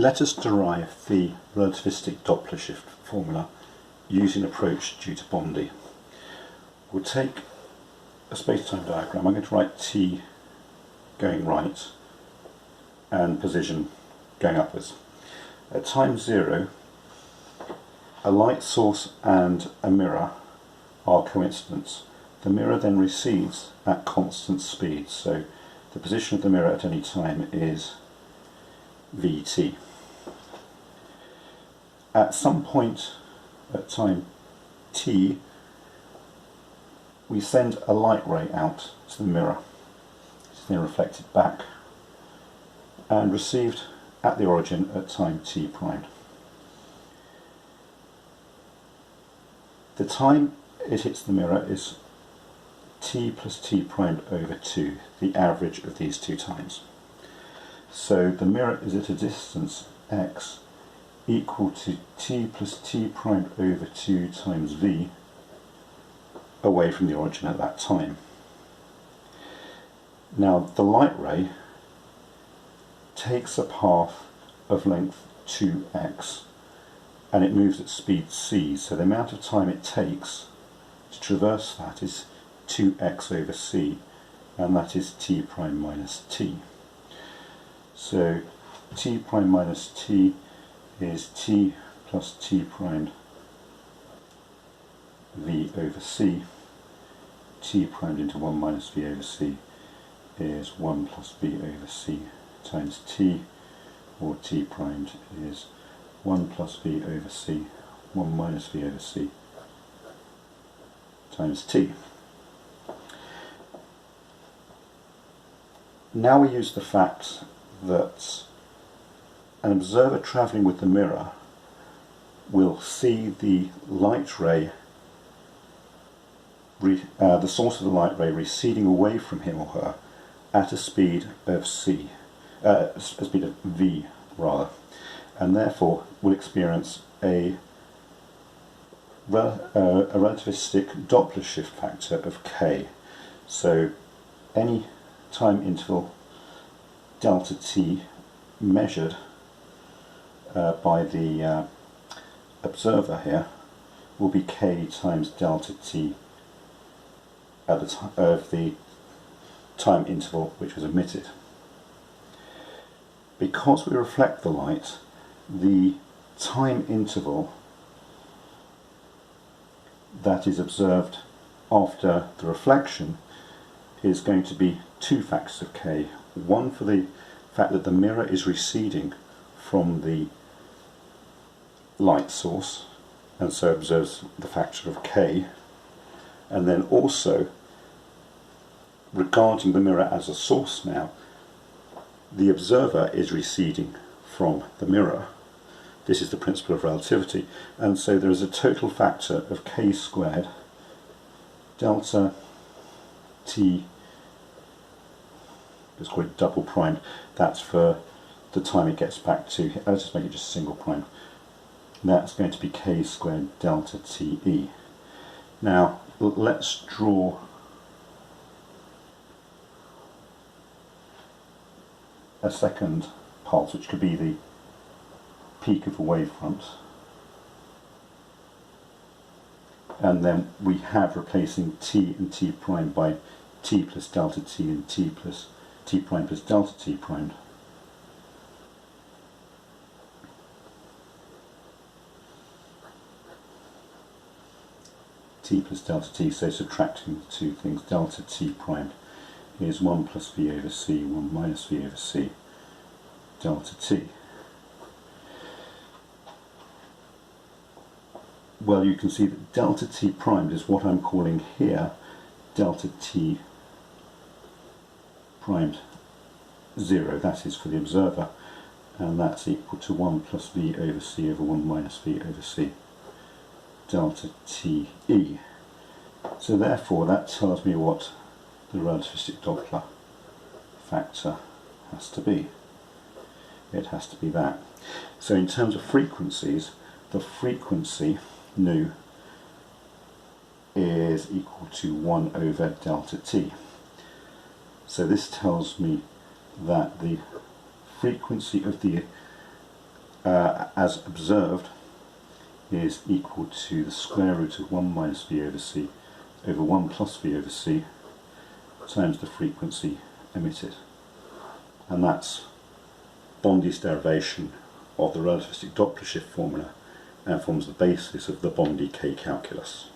Let us derive the relativistic Doppler shift formula using an approach due to Bondi. We'll take a space-time diagram. I'm going to write t going right and position going upwards. At time 0, a light source and a mirror are coincidents. The mirror then recedes at constant speed, so the position of the mirror at any time is Vt. At some point at time t, we send a light ray out to the mirror. It's then reflected back and received at the origin at time t prime. The time it hits the mirror is t plus t prime over 2, the average of these two times. So the mirror is at a distance x equal to t plus t prime over 2 times v away from the origin at that time. Now the light ray takes a path of length 2x and it moves at speed c, so the amount of time it takes to traverse that is 2x over c, and that is t prime minus t. So t prime minus t is t plus t prime v over c. T primed into 1 minus v over c is 1 plus v over c times t, or t primed is 1 plus v over c, 1 minus v over c times t. Now we use the fact that an observer travelling with the mirror will see the light ray, the source of the light ray receding away from him or her at a speed of c, a speed of v rather, and therefore will experience a relativistic Doppler shift factor of k. So any time interval delta t measured by the observer here will be k times delta t at the time of the time interval which was emitted. Because we reflect the light, the time interval that is observed after the reflection is going to be two factors of k. One for the fact that the mirror is receding from the light source and so observes the factor of k, and then also regarding the mirror as a source now, the observer is receding from the mirror. This is the principle of relativity, and so there is a total factor of k squared delta t, let's call it double primed, that's for the time it gets back to, let's just make it just single prime, that's going to be k squared delta te. Now let's draw a second pulse, which could be the peak of a wavefront, and then we have replacing t and t prime by t plus delta t and t plus t prime plus delta t prime. T plus delta t, so subtracting two things, delta t prime is 1 plus v over c, 1 minus v over c, delta t. Well, you can see that delta t primed is what I'm calling here delta t primed 0, that is for the observer, and that's equal to 1 plus v over c over 1 minus v over c, delta te. So therefore that tells me what the relativistic Doppler factor has to be. It has to be that. So in terms of frequencies, the frequency nu is equal to 1 over delta t. So this tells me that the frequency of the as observed is equal to the square root of 1 minus v over c over 1 plus v over c times the frequency emitted. And that's Bondi's derivation of the relativistic Doppler shift formula and forms the basis of the Bondi K-calculus.